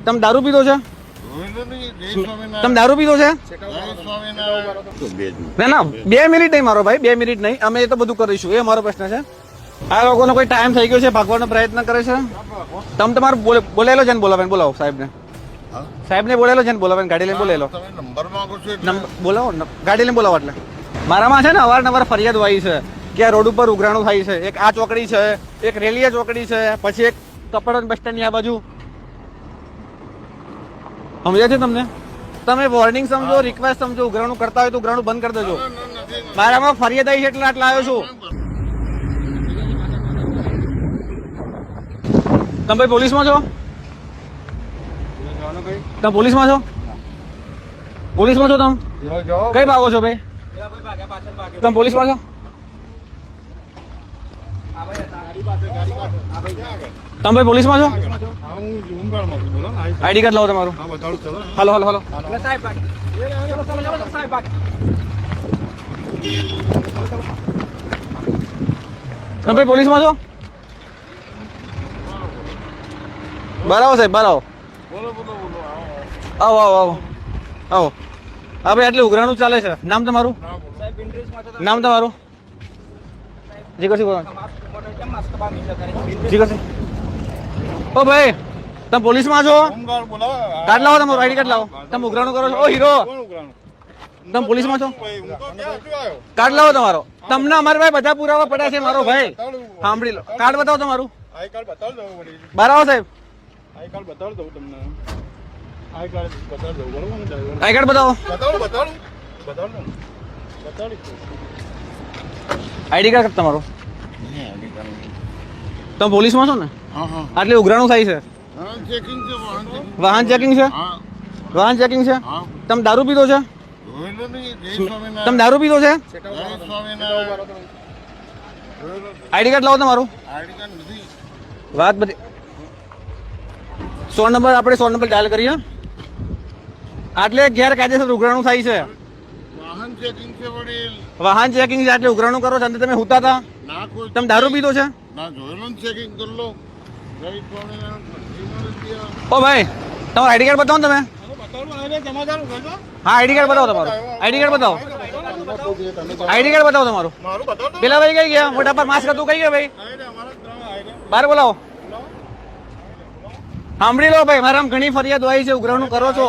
તમે દારૂ પીધો છે? તમે દારૂ પીધો છે? ના ના 2 મિનિટ નહીં મારો ભાઈ, 2 મિનિટ નહીં, અમે એ તો બધું કરીશું, એ મારો પ્રશ્ન છે. આ લોકોનો કોઈ ટાઈમ થઈ ગયો છે, ભાગવાનો પ્રયત્ન કરે છે. તમે તમારું બોલેલો છે ને બોલાવે, બોલાવો સાહેબને. સાહેબને બોલેલો છે ને બોલાવે, ગાડી લઈને બોલેલો. બોલાવો ગાડી લઈને બોલાવો. એટલે મારામાં છે ને અવારનવાર ફરિયાદ આવી છે કે આ રોડ ઉપર ઉઘરાણું થાય છે. એક આ ચોકડી છે, એક રેલિયા ચોકડી છે, પછી એક કપડવંજ બસ સ્ટેન્ડની આ બાજુ. સમજ્યા છે તમને? તમે વોર્નિંગ સમજો, રિક્વેસ્ટ સમજો. ઉઘરાણું કરતા હોય તો ઉઘરાણું બંધ કરી દેજો. મારામાં ફરિયાદ આવી છે એટલે આટલા આવ્યો છું. તમે ભાઈ પોલીસમાં છો? તમે પોલીસમાં છો? પોલીસમાં છો તમે? કઈ ભાગો છો ભાઈ? તમે પોલીસમાં છો? તમે ભાઈ પોલીસમાં છો? આઈડી કાર્ડ લાવો તમારું. હાલો હાલો હાલો. તમે ભાઈ પોલીસમાં છો? બરાવો સાહેબ, બરાવો. આવો આવો આવો આવો. હા ભાઈ, આટલું ઉઘરાણું ચાલે છે. નામ તમારું? નામ તમારું? જીગરસિંહ બોલો. જીગરસિંહ. ઓ ભાઈ, તમે પોલીસમાં છો? કાર્ડ લાવો તમારું, આઈડી કાર્ડ લાવો. તમે ઉઘરાણું કરો છો? ઓ હીરો, તમે પોલીસમાં છો? કાર્ડ લાવો તમારો. તમને અમારા ભાઈ બધા પુરાવા પડ્યા છે મારો ભાઈ. સાંભળી લો, કાર્ડ બતાવો તમારું. બરાબર સાહેબ, આઈ કાર્ડ બતાવો. આઈડી કાર્ડ તમારો. તમે પોલીસમાં છો ને? આટલે ઉઘરાણું થાય છે. વાહન ચેકિંગ છે? વાહન ચેકિંગ છે. તમે દારૂ પીધો છે? તમે દારૂ પીધો છે? આઈડી કાર્ડ લાવો તમારું. વાત બધી 100 નંબર, આપણે 100 નંબર ડાયલ કરીએ. આટલે ગેરકાયદેસર ઉઘરાણું થાય છે. વાહન ચેકિંગ છે, આટલે ઉઘરાણું કરો છો. તમે હુતા હતા? તમે દારૂ પીધો છે? ઓ ભાઈ, તમારું આઈડી કાર્ડ બતાવો તમે. હા, આઈડી કાર્ડ બતાવો તમારું. આઈડી કાર્ડ બતાવો. આઈડી કાર્ડ બતાવો તમારું. પેલા ભાઈ કઈ ગયા? મોટા પર માસ્ક હતું, કઈ ગયા ભાઈ? બહાર બોલાવો. સાંભળી લો ભાઈ, મારામાં ઘણી ફરિયાદ આવી છે. ઉઘરાણું કરો છો.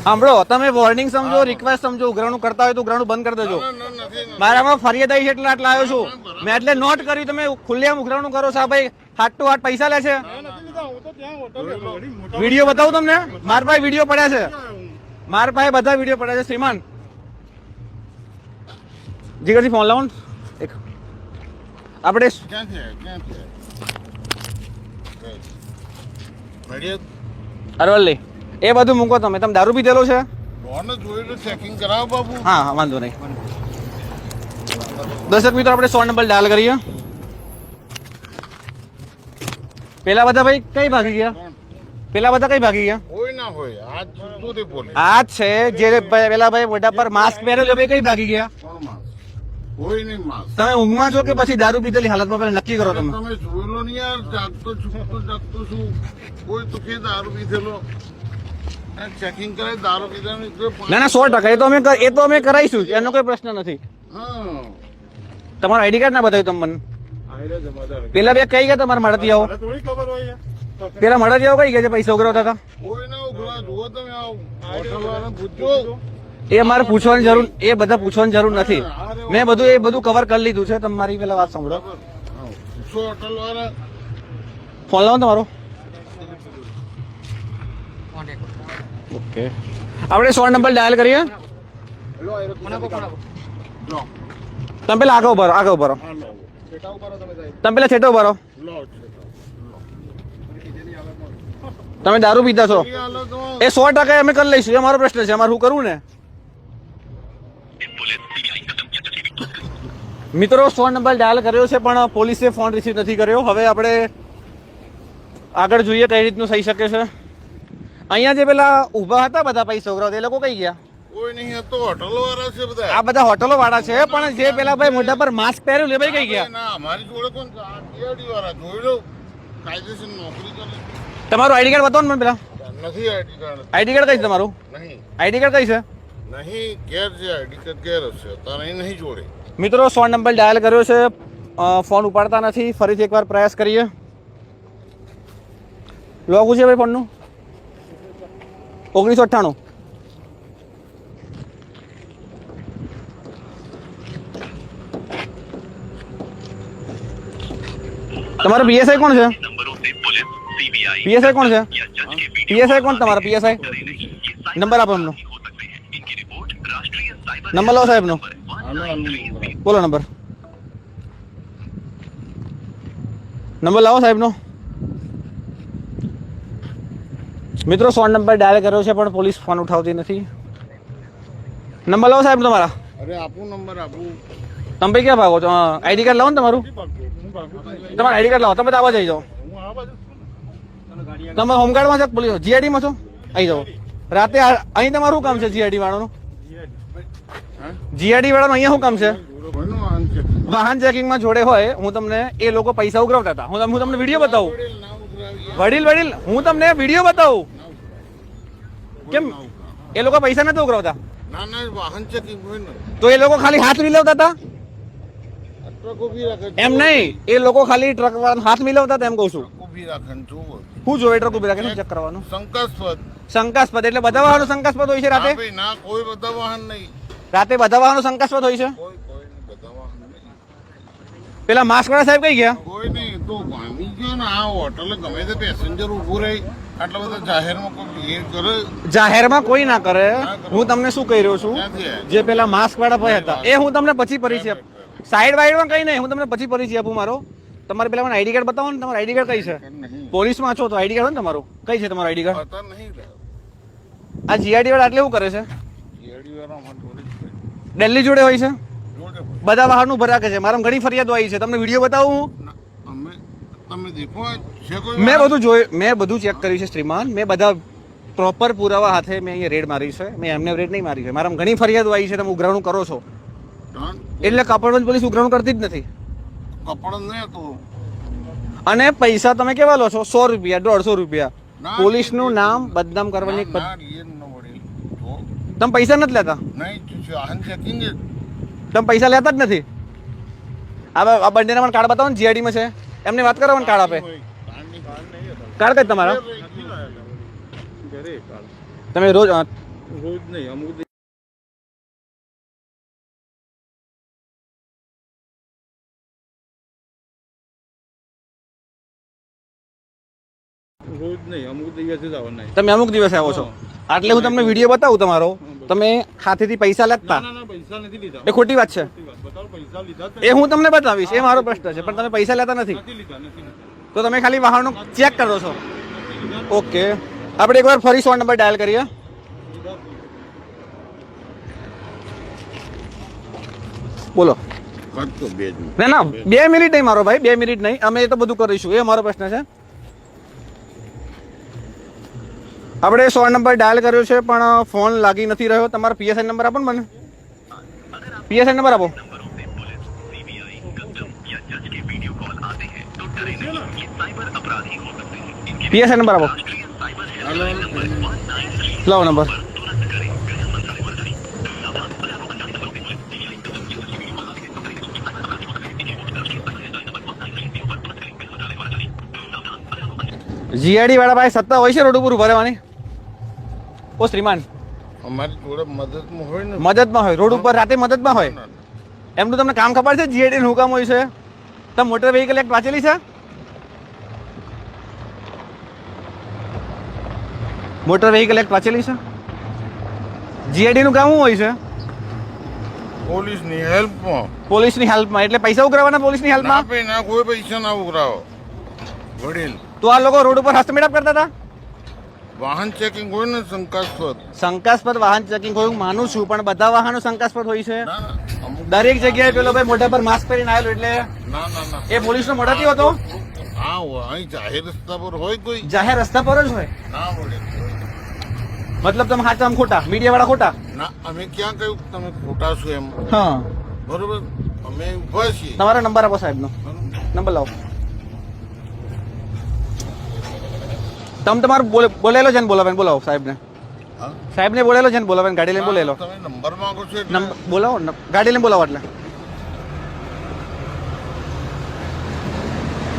સાંભળો, તમે વોર્નિંગ સમજો, રિક્વેસ્ટ સમજો. ઉઘરાણું કરતા હોય તો ઉઘરાણું બંધ કરી દેજો. મારામાં ફરિયાદ આવી છે એટલે આટલા આવ્યો છું. મેં એટલે નોટ કર્યું, તમે ખુલ્લેઆમ ઉઘરાણું કરો છો. ભાઈ હાથ ટુ હાથ પૈસા લે છે. વિડીયો બતાવું તમને? મારા પાસે વિડીયો પડ્યા છે. મારા પાસે બધા વિડીયો પડ્યા છે. શ્રીમાન જીગરજી ફોન લાવો. એક આપણે અરવલ્લી એ બધું મૂકો તમે. તમે દારૂ પીધેલો છે? હા હા, વાંધો નહીં. દર્શક મિત્રો, આપણે 100 નંબર ડાયલ કરીએ. પેલા બધા ભાઈ કઈ ભાગી ગયા? પેલા બધા કઈ ભાગી ગયા? આ છે જે પેલા ભાઈ મોઢા પર માસ્ક પહેરેલો ભાઈ કઈ ભાગી ગયા? તમે ઊંઘમાં છો કે પછી દારૂ પીધેલી હાલતમાં? પેલા નક્કી કરો તમે. જોયેલો નહીં યાર, જાગતો છું કોઈ તો કે દારૂ પીધેલો ચેકિંગ કરે. દારૂ પીધેલું ના ના 100%. એ તો અમે કરાઈશું, એનો કોઈ પ્રશ્ન નથી. તમારું આઈડી કાર્ડ ના બતાવ્યું તમે મને. પેલા બે કઈ ગયા? તમારા મળતી આવો. પેલા મળતી આવો કઈ ગયા છે? પૈસા ઉઘરાવતા હતા. એ મારે પૂછવાની જરૂર, એ બધા પૂછવાની જરૂર નથી. મેં બધું એ બધું કવર કરી લીધું છે. તમારી પેલા વાત સાંભળો. ફોન લાવો તમારો. ઓકે, આપણે 100 નંબર ડાયલ કરીએ. તમે પેલા આગળ ઉભા રહો, આગળ ઉભા રહો. તમે પેલા છેટો ઉભા રહો. તમે દારૂ પીતા છો એ 100% અમે કરી લઈશું. એ મારો પ્રશ્ન છે, અમારે શું કરવું ને. મિત્રો 100 નંબર ડાયલ કર્યો છે પણ પોલીસે ફોન રિસીવ નથી કર્યો. હવે આપણે આગળ જોઈએ કઈ રીતનું થઈ શકે છે. અહીંયા જે પેલા ઊભા હતા બધા પૈસા ઉઘરાવતા, એ લોકો કઈ ગયા? કોઈ નહીં, આ તો હોટલો વાળા છે બધા. આ બધા હોટલો વાળા છે, પણ જે પેલા ભાઈ મોઢા પર માસ્ક પહેર્યું એ ભાઈ કઈ ગયા? ના, અમારી જોડે કોણ? ટીઆરડી વાળા જોઈ લો, કાયદેસર નોકરી કરે. તમારું આઈડી કાર્ડ બતાવો ને મને પેલા. નથી આઈડી કાર્ડ. આઈડી કાર્ડ કઈ છે તમારું? નહીં આઈડી કાર્ડ કઈ છે? નહીં ઘેર છે આઈડી કાર્ડ ઘેર હશે તારે અહીં નહીં જોડે. મિત્રો 100 નંબર ડાયલ કર્યો છે, ફોન ઉપાડતા નથી. ફરીથી એકવાર પ્રયાસ કરીએ. લોગું છે ભાઈ ફોનનું 1998. તમારો પીએસઆઈ કોણ છે? પીએસઆઈ કોણ છે? પીએસઆઈ કોણ તમારા પીએસઆઈ? નંબર આપો એમનો. નંબર લો સાહેબનો. બોલો નંબર. નંબર લાવો સાહેબનો. મિત્રો 100 નંબર ડાયલ કર્યો છે પણ પોલીસ ફોન ઉઠાવતી નથી. નંબર લાવો સાહેબ તમારા. અરે આપું નંબર આપું. તમે ભાઈ ક્યાં ભાગો છો? આઈડી કાર્ડ લાવો ને તમારું. તમારા આઈડી કાર્ડ લાવો. તમે આવા જઈ જાઓ. તમે હોમગાર્ડમાં છો પોલીસ જીઆઈડીમાં છો? આવી જાઓ. રાતે અહીં તમારું શું કામ છે જીઆઈડી વાળાનું? જીઆઈડી વાળાનું અહીંયા શું કામ છે? કોઈનું વાહન છે? વાહન ચેકિંગમાં જોડે હોય. હું તમને એ લોકો પૈસા ઉઘરાવતા હતા. હું તમને વિડીયો બતાવું. ના ઉઘરાવીએ. વડીલ હું તમને વિડીયો બતાવું. કેમ એ લોકો પૈસા નથી ઉઘરાવતા? ના ના વાહન ચેકિંગ હોય ને તો એ લોકો ખાલી હાથ મિલાવતા હતા? ટ્રક ઉભી રાખે. એમ નહીં, એ લોકો ખાલી ટ્રક વાળાનો હાથ મિલાવતા હતા એમ કહું છું. ટ્રક ઉભી રાખે ને જોવો. શું જોવે ટ્રક ઉભી રાખે ચેક કરવાનું? શંકાસ્પદ. શંકાસ્પદ એટલે બધા વાહનો શંકાસ્પદ હોય છે રાતે? ના ભાઈ ના કોઈ બધા વાહન નહીં. રાતે બધા વાહનો શંકાસ્પદ હોય છે? કોઈ કોઈ નહીં, બધા વાહન નહીં. પેલા માસ્ક વાળા સાહેબ કઈ ગયા? કોઈ નહીં તો પામી ગયો ને આ હોટલે ગમે તે પેસેન્જર ઊભું રહી આટલા બધા જાહેરમાં કોઈ ભીડ કરે. જાહેરમાં કોઈ ના કરે. હું તમને શું કહી રહ્યો છું, ક્યાંથી આવે? જે પેલા માસ્ક વાળા ભાઈ હતા એ હું તમને પછી પરિચય સાઈડ વાઈડમાં કઈ નહીં, હું તમને પછી પરિચય આપું મારો. તમારે પેલા મને આઈડી કાર્ડ બતાવો ને. તમારું આઈડી કાર્ડ કઈ છે? નહીં પોલીસમાં છો તો આઈડી કાર્ડ હોય ને તમારું. કઈ છે તમારું આઈડી કાર્ડ? પતા નહીં રહ્યો. આ જીઆઈડી વાળા એટલે શું કરે છે? જીઆઈડી વાળા અમારે જોડે જ છે. દિલ્હી જોડે હોય છે? જોડે હોય. બધા વાહનો ભરાકે છે. મારા ઘણી ફરિયાદો આવી છે. તમને વિડીયો બતાવું હું? ના, અમે તમે દેખો છે કોઈ મેં વાહન? બધું જોયું, મેં બધું ચેક કર્યું છે શ્રીમાન. મેં બધા પ્રોપર પુરાવા હાથે મેં અહીંયા રેડ મારી છે. મેં એમને રેડ નહીં મારી છે. મારા ઘણી ફરિયાદો આવી છે. તમે ઉઘરાણું કરો છો ડન. એટલે કપડવંજ પોલીસ ઉઘરાણું કરતી જ નથી. કપડ નહીં તો અને પૈસા તમે કેવા લો છો? 100 રૂપિયા, 150 રૂપિયા. ના, પોલીસનું નામ બદનામ કરવાની એક ના, એ ન વળી. તો તમે પૈસા નથી લેતા? નહીં વાહન ચેકિંગ જ. તમે પૈસા લેતા જ નથી. આ બંનેના મને કાર્ડ બતાવો ને જીઆઈડીમાં છે. એમને વાત કરો મને કાર્ડ આપે. કાર્ડ કઈ તમારા? તમે રોજ રોજ નહીં અમુક રોજ નહીં અમુક દિવસે જ આવવાના. તમે અમુક દિવસે આવો છો. આટલે હું તમને વિડીયો બતાવું તમારો. તમે હાથેથી પૈસા લેતા ના પૈસા નથી લીધા. એ ખોટી વાત છે. બતાવો પૈસા લીધા એ હું તમને બતાવીશ. એ મારો પ્રશ્ન છે. પણ તમે પૈસા લેતા નથી નથી લીધા. તો તમે ખાલી વાહનો ચેક કરો છો. ઓકે, આપણે એકવાર ફરી 100 નંબર ડાયલ કરીએ. બોલો. કરતો બે જ ના ના 2 મિનિટ નહીં મારો ભાઈ, 2 મિનિટ નહીં. અમે એ તો બધું કરીશું. એ મારો પ્રશ્ન છે. આપણે 100 નંબર ડાયલ કર્યો છે પણ ફોન લાગી નથી રહ્યો. તમારો પીએસઆઈ નંબર આપો ને મને. પીએસઆઈ નંબર આપો. પીએસઆઈ નંબર આપો. લાવો નંબર. જીઆઈડી વાળા ભાઈ સત્તા હોય છે રોડ ઉપર ઉભા રહેવાની? ઓ શ્રીમાન, અમારી જોડે મદદમાં હોય ને. મદદમાં હોય રોડ ઉપર રાતે મદદમાં હોય. એમનું તમને કામ ખબર છે? જીઆઈડી નું કામ હોય છે. તમે મોટર વ્હીકલ એક્ટ વાંચેલી છે? મોટર વ્હીકલ એક્ટ વાંચેલી છે? જીઆઈડી નું કામ શું હોય છે? પોલીસની હેલ્પમાં. પોલીસની હેલ્પમાં. એટલે પૈસા ઉઘરાવવાના પોલીસની ના હેલ્પમાં? ભાઈ ના કોઈ પૈસા ના ઉઘરાવો. વડીલ તો આ લોકો રોડ ઉપર હસ્તમેળાપ કરતા હતા? વાહન ચેકિંગ હોય ને શંકાસ્પદ. શંકાસ્પદ વાહન ચેકિંગ હોય હું માનું છું, પણ બધા વાહનો શંકાસ્પદ હોય છે. ના ના અમુક દરેક જગ્યાએ પેલો ભાઈ મોઢા પર માસ્ક પહેરીને આવેલો એટલે ના ના ના એ પોલીસનો મોઢાથી હતો? હા હોય અહીં જાહેર રસ્તા પર હોય કોઈ. જાહેર રસ્તા પર જ હોય. ના વડીલ મતલબ તમે હાચા આમ ખોટા, મીડિયા વાળા ખોટા? ના અમે ક્યાં કહ્યું કે તમે ખોટા છો એમ. હા, બરોબર અમે ઉભા છીએ. તમારો નંબર આપો સાહેબનો. બરોબર. નંબર લાવો. તમે તમારું બોલેલો છે ને બોલાવે બોલાવો સાહેબને. હા સાહેબને બોલેલો છે ને બોલાવે ગાડી લઈને બોલેલો. તમે નંબર માંગો છો એટલે નંબર બોલાવો ગાડી લઈને બોલાવો એટલે.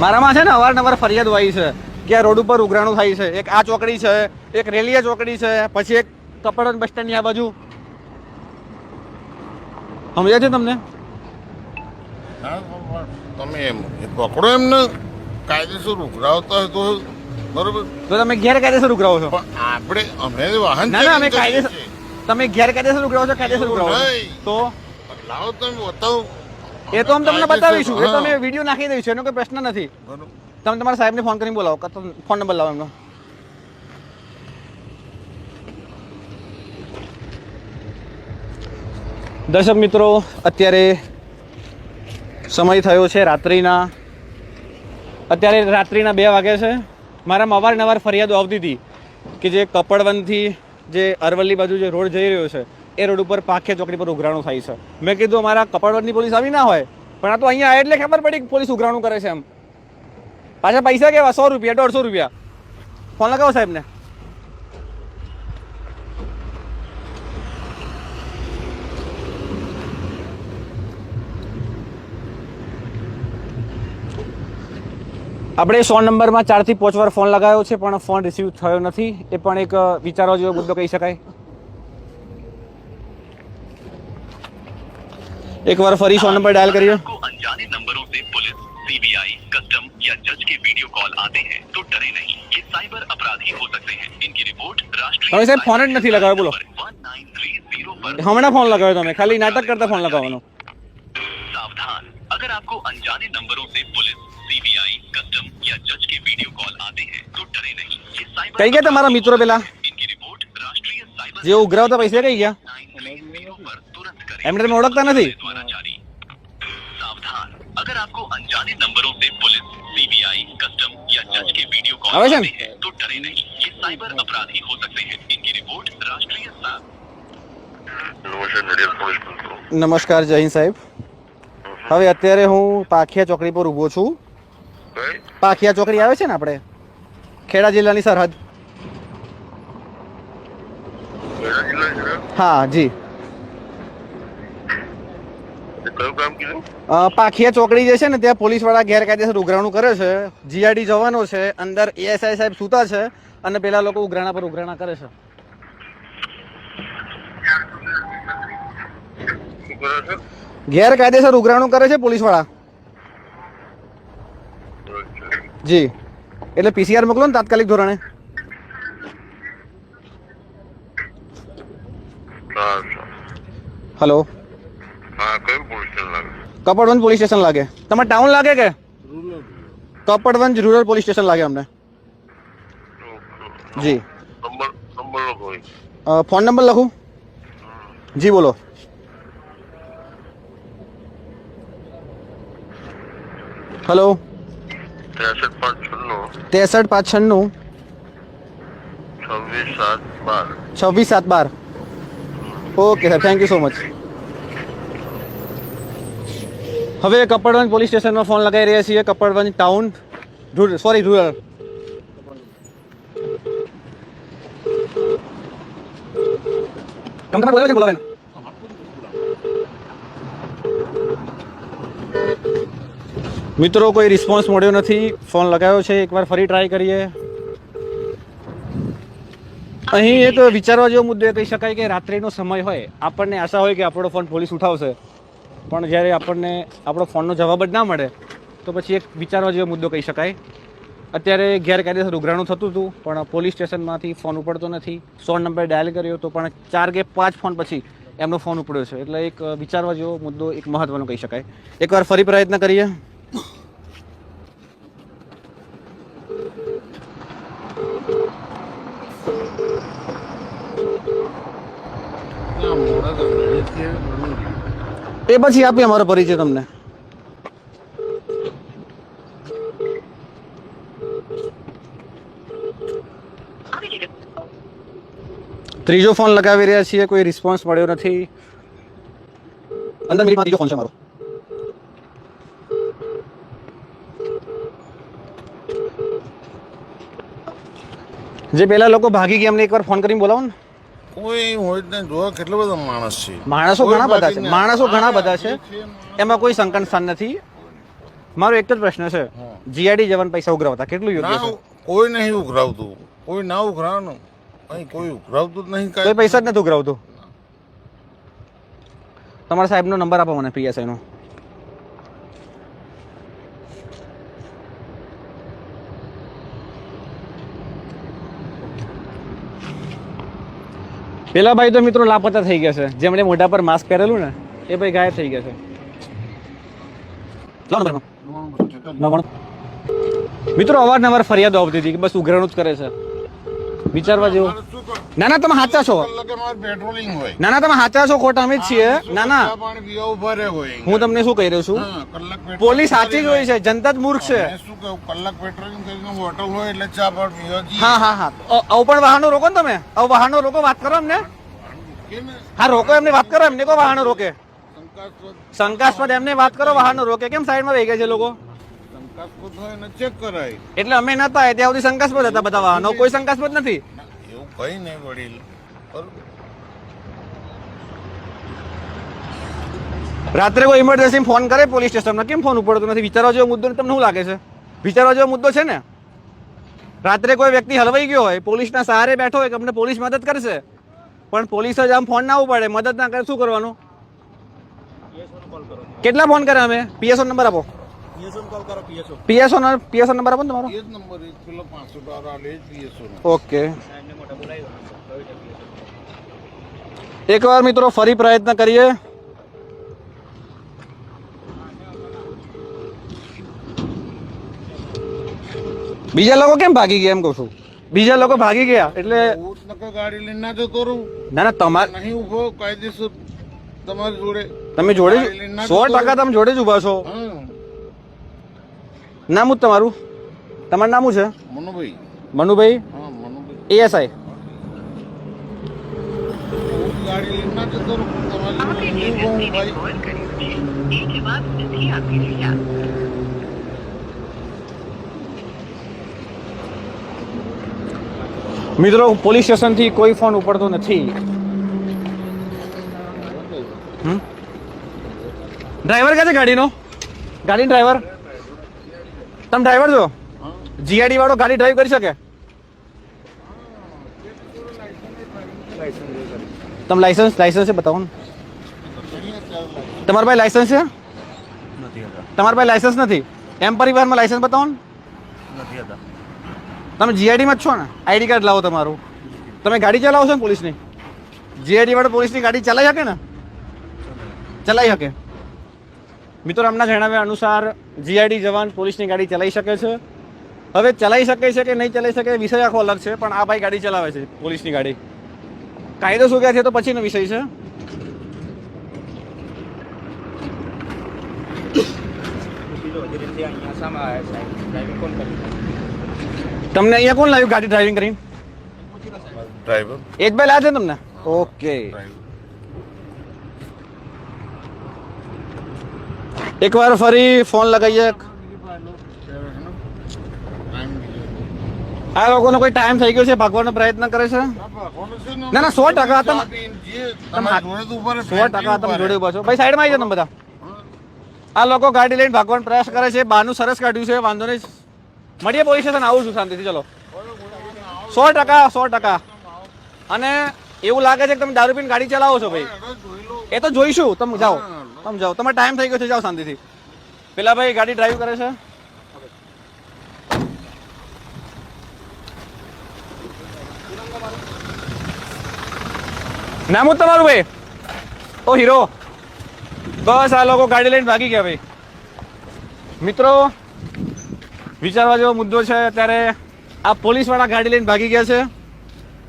મારામાં છે ને અવારનવાર ફરિયાદ આવી છે કે આ રોડ ઉપર ઉઘરાણું થાય છે. એક આ ચોકડી છે, એક રેલિયા ચોકડી છે, પછી એક કપડ બસ સ્ટેન્ડની આ બાજુ. સમજ્યા છે તમને? હા, તમે એમ એ પકડો એમને કાયદેસર ઉઘરાવતા હોય તો બરોબર, તો તમે ગેરકાયદેસર ઉઘરાવો છો. પણ આપણે અમે વાહન ના ના અમે checking કરીએ કાયદેસર છીએ. તમે ગેરકાયદેસર ઉઘરાવો છો, કાયદેસર ઉઘરાવો છો. નહીં. તો લાવો તમે બતાવો. એ તો અમે તમને બતાવીશું. એ તો અમે હા, વિડીયો નાખી દઈશું, એનો કોઈ પ્રશ્ન નથી. બરોબર. તમે તમારા સાહેબને ફોન કરીને બોલાવો, ફોન નંબર લાવો એમનો. દર્શક મિત્રો, અત્યારે સમય થયો છે રાત્રિના 2 વાગે છે. મારામાં અવારનવાર ફરિયાદો આવતી હતી કે જે કપડવનથી જે અરવલ્લી બાજુ જે રોડ જઈ રહ્યો છે એ રોડ ઉપર પાખે ચોકડી પર ઉઘરાણું થાય છે. મેં કીધું અમારા કપડવનની પોલીસ આવી ના હોય, પણ આ તો અહીંયા આવે એટલે ખબર પડી કે પોલીસ ઉઘરાણું કરે છે એમ. પાછા પૈસા કેવા 100 રૂપિયા 150 રૂપિયા. ફોન લગાવો સાહેબને. આપણે 100 નંબરમાં 4 થી 5 વાર ફોન લગાવ્યો છે પણ ફોન રિસીવ થયો નથી. એ પણ એક વિચારવા જેવો મુદ્દો કહી શકાય. एक बार फरी 100 नंबर डायल करिए. आपको अनजाने नंबरों से पुलिस, सीबीआई, कस्टम या जज के वीडियो कॉल आते हैं तो डरे नहीं, ये साइबर अपराधी हो सकते हैं. इनकी रिपोर्ट राष्ट्रीय હવે साहब फोन જ નથી લગાવ્યો, બોલો. 1930 पर હમણાં ફોન લગાવ્યો તમે, ખાલી નાટક કરતા ફોન લગાવવાનો. सावधान, अगर आपको अनजाने नंबरों से पुलिस, सीबीआई, कस्टम या जज के वीडियो कॉल आते हैं तो डरे नहीं, ये साइबर કઈ ગયા તમારા મિત્રો પેલા इनकी रिपोर्ट राष्ट्रीय साइबर જે ઉઘરાવતા પૈસા કઈ ગયા? 930 पर तुरंत करें. એમને તમે ઓળખતા નથી? द्वारा जारी. सावधान, अगर आपको अनजाने नंबरों से पुलिस, सीबीआई, कस्टम या जज के वीडियो कॉल આવે છે आते ને? हैं तो डरे नहीं, ये साइबर अपराधी हो सकते हैं. इनकी रिपोर्ट राष्ट्रीय નમસ્કાર, જય હિન્દ સાહેબ. હવે અત્યારે હું પાખિયા ચોકડી પર ઊભો છું. પાખિયા ચોકડી આવે છે ને આપણે ખેડા જિલ્લાની સરહદ. હા જી. કયું કામ કીધું? પાખિયા ચોકડી જે છે ને ત્યાં પોલીસ વાળા ગેરકાયદેસર ઉઘરાણું કરે છે. જીઆરડી જવાનો છે, અંદર એએસઆઈ સાહેબ સૂતા છે અને પેલા લોકો ઉઘરાણા પર ઉઘરાણા કરે છે. શું કરો છો? ગેરકાયદેસર ઉઘરાણું કરે છે પોલીસ વાળા. જી, એટલે પીસીઆર મોકલો ને તાત્કાલિક ધોરણે. હલો, હા, કયું પોલીસ સ્ટેશન લાગે? કપડવંજ પોલીસ સ્ટેશન લાગે. તમારે ટાઉન લાગે કે કપડવંજ રૂરલ પોલીસ સ્ટેશન લાગે અમને? જી. નંબર લખો. ફોન નંબર લખું? જી બોલો. Hello, 63 596 26 7 12. 26 7 12. Okay sir, thank you so much. હવે કપડવંજ પોલીસ સ્ટેશનમાં ફોન લગાવી રહ્યા છીએ. Kapadvanj town, sorry rural. તમે બોલાવો છે બોલાવે. મિત્રો કોઈ રિસ્પોન્સ મળ્યો નથી. ફોન લગાવ્યો છે, એકવાર ફરી ટ્રાય કરીએ. અહીં એક વિચારવા જેવો મુદ્દો એ કહી શકાય કે રાત્રિનો સમય હોય, આપણને આશા હોય કે આપણો ફોન પોલીસ ઉઠાવશે, પણ જ્યારે આપણને આપણો ફોનનો જવાબ જ ના મળે તો પછી એક વિચારવા જેવો મુદ્દો કહી શકાય. અત્યારે ગેરકાયદેસર ઉઘરાણું થતું હતું પણ પોલીસ સ્ટેશનમાંથી ફોન ઉપડતો નથી. 100 નંબર ડાયલ કર્યો તો પણ 4 કે 5 ફોન પછી એમનો ફોન ઉપડ્યો છે. એટલે એક વિચારવા જેવો મુદ્દો, એક મહત્વનો કહી શકાય. એકવાર ફરી પ્રયત્ન કરીએ. એ પછી આપીએ અમારો પરિચય તમને. ત્રીજો ફોન લગાવી રહ્યા છીએ, કોઈ રિસ્પોન્સ મળ્યો નથી. 15 મિનિટમાં ત્રીજો ફોન છે મારો. જે પેલા લોકો ભાગી ગયા એમને એકવાર ફોન કરીને બોલાવો ને. કોઈ હોય જ નહીં. જોવા કેટલા બધા માણસ છે. માણસો કોઈ ઘણા બધા બાકી છે, નહીં. માણસો ઘણા હા, બધા છે, જે એમાં કોઈ શંકાનું સ્થાન નથી. મારો એક જ પ્રશ્ન છે, જીઆઈડી જવાન પૈસા ઉઘરાવતા કેટલું યોગ્ય ના છે? કોઈ નહીં ઉઘરાવતું. કોઈ ના ઉઘરાવવાનું. અહીં કોઈ ઉઘરાવતું જ નહીં કોઈ કાંઈ. પૈસા જ નથી ઉઘરાવતું. તમારા સાહેબનો નંબર આપો મને, પીએસઆઈ નો. પેલા ભાઈ તો મિત્રો લાપતા થઈ ગયા છે, જેમણે મોઢા પર માસ્ક પહેરેલું ને એ ભાઈ ગાયબ થઈ ગયા છે. લાવો નંબર. મિત્રો અવારનવાર ફરિયાદો આવતી હતી કે બસ ઉઘરાણું જ કરે છે. વિચારવા જેવું. મારે શું કરું? ના ના તમે સાચા છો. કલાકે મારે પેટ્રોલિંગ હોય. ના ના તમે સાચા છો, ખોટા અમે જ છીએ. ના ના ચા પાણી પીવા ઉભા રહે હોય. હું તમને શું કહી રહ્યો છું, હા, કલાક પેટ્રોલિંગ પોલીસ સાચી જ કરીને હોય છે, જનતા જ મૂર્ખ છે. મેં શું કહું, કલાક પેટ્રોલિંગ કરીને હોટલ હોય એટલે ચા પાણી પીવા જઈએ. હા હા હા આવું પણ વાહનો રોકો ને તમે. આવું વાહનો રોકો, વાત કરો એમને. કેમ? હા રોકો એમને, વાત કરો એમને. કો વાહનો રોકે? શંકાસ્પદ શંકાસ્પદ એમને વાત કરો, વાહનો રોકે. કેમ સાઈડમાં રહી ગયા છે લોકો? શંકાસ્પદ હોય ને ચેક કરાય. એટલે અમે નતા ત્યાં સુધી શંકાસ્પદ હતા બધા વાહનો, કોઈ શંકાસ્પદ નથી. ના, એવું કઈ નહીં વડીલ. બરોબર. રાત્રે કોઈ ઇમરજન્સી ફોન કરે પોલીસ સ્ટેશનમાં, કેમ ફોન ઉપડતો નથી? વિચારવા જેવો મુદ્દો તમને શું લાગે છે? વિચારવા જેવો મુદ્દો છે ને. રાત્રે કોઈ વ્યક્તિ હલવાઈ ગયો હોય, પોલીસના સહારે બેઠો હોય કે અમને પોલીસ મદદ કરશે, પણ પોલીસ જ આમ ફોન ના ઉપાડે, મદદ ના કરે, શું કરવાનું? કેટલા ફોન કરે અમે? પીએસઓ નંબર આપો. પીએસઓ નંબર આપો ને તમારો. એ જ નંબર એક પેલો 500 આલે જ પીએસઓ નો. ઓકે. એકવાર મિત્રો ફરી પ્રયત્ન કરીએ. બીજા લોકો કેમ ભાગી ગયા એમ કહું છું. બીજા લોકો ભાગી ગયા એટલે હું જ નકર ગાડી લઈને ના જતો રહું. ના ના તમારે નહીં ઉભો કાયદેસર તમારી જોડે. તમે જોડે ગાડી લઈને ના 100% તમે જોડે જ ઉભા છો. હા, નામ જ તમારું? તમારું નામ શું છે? મનુભાઈ. મનુભાઈ હા, મનુભાઈ. એએસઆઈ. હું જ ગાડી લઈને ના જતો રહું. તમારી જોડે નહીં ઉભો હું ભાઈ. મિત્રો પોલીસ સ્ટેશન થી કોઈ ફોન ઉપડતો નથી. ડ્રાઈવર ક્યાં છે ગાડીનો? ગાડી ડ્રાઈવર? તમે ડ્રાઈવર છો? જીઆઈડી વાળો ગાડી ડ્રાઈવ કરી શકે? તમે લાયસન્સ છે બતાવો ને. તમારા પાસે લાયસન્સ છે? તમારા પાસે લાયસન્સ નથી? એમ પરિવારમાં લાયસન્સ બતાવો ને. તમે જીઆઈડીમાં જ છો ને? આઈડી કાર્ડ લાવો તમારું. તમે ગાડી ચલાવો છો ને પોલીસની? જીઆઈડી વાળો પોલીસની ગાડી ચલાવી શકે ને? ચલાવી શકે. મિત્રો અમના જણાવ્યા અનુસાર જીઆઈડી જવાન પોલીસની ગાડી ચલાવી શકે છે. હવે ચલાવી શકે છે કે નહીં ચલાવી શકે વિષય આખો અલગ છે, પણ આ ભાઈ ગાડી ચલાવે છે પોલીસની ગાડી. કાયદો શું કહે છે તો પછીનો વિષય છે. તમને અહીંયા કોણ લાવ્યું ગાડી ડ્રાઇવિંગ કરીને? ડ્રાઈવર. એ જ ભાઈ લાવે છે તમને? ઓકે. એકવાર ફરી ફોન લગાવીએ. આ લોકોનો કોઈ ટાઈમ થઈ ગયો છે, ભાગવાનો પ્રયત્ન કરે છે. ના ના 100% તમે 100% તમે જોડે ઉભા છો. ભાઈ સાઈડમાં આવી જાઓ તમે બધા. આ લોકો ગાડી લઈને ભાગવાનો પ્રયાસ કરે છે. બહારનું સરસ કાઢ્યું છે, વાંધો નહીં. મળીએ પોલીસ સ્ટેશન, આવું છું શાંતિથી. ચલો 100%. અને એવું લાગે છે કે તમે દારૂ પીને ગાડી ચલાવો છો ભાઈ. એ તો જોઈશું. તમે જાઓ, તમારો ટાઈમ થઈ ગયો છે, જાઓ શાંતિથી. પેલા ભાઈ ગાડી ડ્રાઈવ કરે છે. નામ જ તમારું ભાઈ? ઓ હીરો. બસ આ લોકો ગાડી લઈને ભાગી ગયા ભાઈ. મિત્રો વિચારવા જેવો મુદ્દો છે. અત્યારે આ પોલીસ વાળા ગાડી લઈને ભાગી ગયા છે.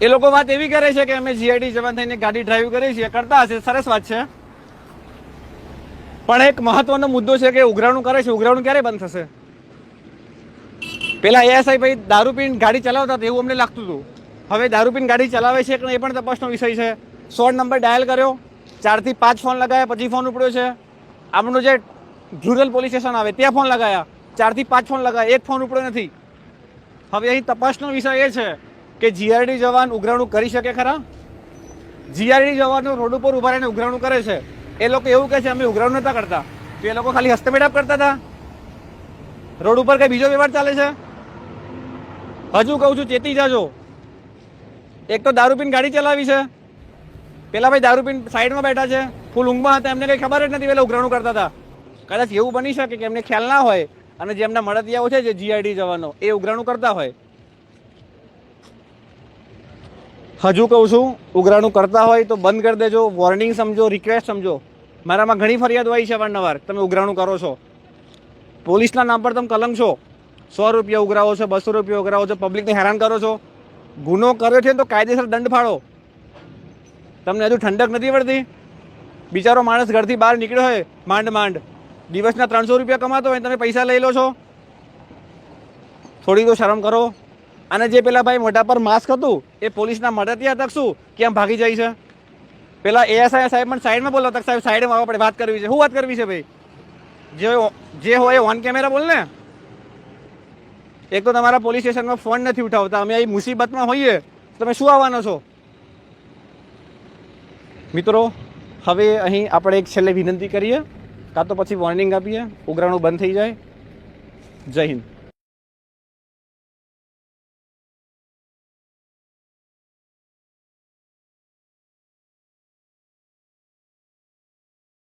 એ લોકો વાત એવી કરે છે કે અમે જીઆઈડી જવાન થઈને ગાડી ડ્રાઈવ કરીએ છીએ, કરતા હશે, સરસ વાત છે. પણ એક મહત્વનો મુદ્દો છે કે ઉઘરાણું કરે છે. ઉઘરાણું ક્યારે બંધ થશે? પેલા એએસઆઈ ભાઈ દારૂ પીને ગાડી ચલાવતા હતા એવું અમને લાગતું હતું. હવે દારૂ પીને ગાડી ચલાવે છે કે એ પણ તપાસનો વિષય છે. 100 નંબર ડાયલ કર્યો, 4 થી 5 ફોન લગાવ્યા, પછી ફોન ઉપડ્યો છે. આપણું જે રૂરલ પોલીસ સ્ટેશન આવે ત્યાં ફોન લગાવ્યા, 4 થી 5 ફોન લગાવ્યા, એક ફોન ઉપડ્યો નથી. હવે અહીં તપાસનો વિષય એ છે કે જીઆરડી જવાન ઉઘરાણું કરી શકે ખરા? જીઆરડી જવાનો રોડ ઉપર ઉભા રહીને ઉઘરાણું કરે છે. એ લોકો એવું કહે છે અમે ઉઘરાણું નતા કરતા, તો એ લોકો ખાલી હસ્તમેળાપ કરતા હતા? રોડ ઉપર કઈ બીજો વ્યવહાર ચાલે છે? હજુ કહું છું, ચેતી જાજો. એક તો દારૂ પીને ગાડી ચલાવી છે, પેલા ભાઈ દારૂ પીને સાઈડમાં બેઠા છે, ફૂલ ઊંઘમાં હતા, એમને કઈ ખબર જ નથી પેલા ઉઘરાણું કરતા હતા. કદાચ એવું બની શકે કે એમને ખ્યાલ ના હોય અને જે એમના મળતિયાઓ છે જે જીઆરડી જવાનો એ ઉઘરાણું કરતા હોય. હજુ કહું છું, ઉઘરાણું કરતા હોય તો બંધ કરી દેજો. વોર્નિંગ સમજો, રિક્વેસ્ટ સમજો. મારામાં ઘણી ફરિયાદ હોય છે વારંવાર, તમે ઉઘરાણું કરો છો, પોલીસના નામ પર તમે કલંક છો, 100 રૂપિયા ઉઘરાવો છો, 200 રૂપિયા ઉઘરાવો છો, પબ્લિકને હેરાન કરો છો. ગુનો કર્યો છે તો કાયદેસર દંડ ફાળો. તમને હજુ ઠંડક નથી પડતી? બિચારો માણસ ઘરથી બહાર નીકળ્યો હોય માંડ દિવસના 300 રૂપિયા કમાતો હોય, તમે પૈસા લઈ લો છો. થોડી તો શરમ કરો. અને જે પેલા ભાઈ મોઢા પર માસ્ક હતું એ પોલીસના મળતિયા તક શું કેમ ભાગી જાય છે? પેલા એએસઆઈ સાહેબ મને સાઈડમાં બોલો, તક સાહેબ સાઈડમાં આવવા પડે, વાત કરવી છે. શું વાત કરવી છે ભાઈ? જે હોય ઓન કેમેરા બોલ ને. એક તો તમારા પોલીસ સ્ટેશનમાં ફોન નથી ઉઠાવતા, અમે અહીં મુસીબતમાં હોઈએ તમે શું આવવાનો છો? મિત્રો, હવે અહીં આપણે એક છેલ્લે વિનંતી કરીએ, કાં તો પછી વોર્નિંગ આપીએ, ઉઘરાણું બંધ થઈ જાય. જય હિન્દ.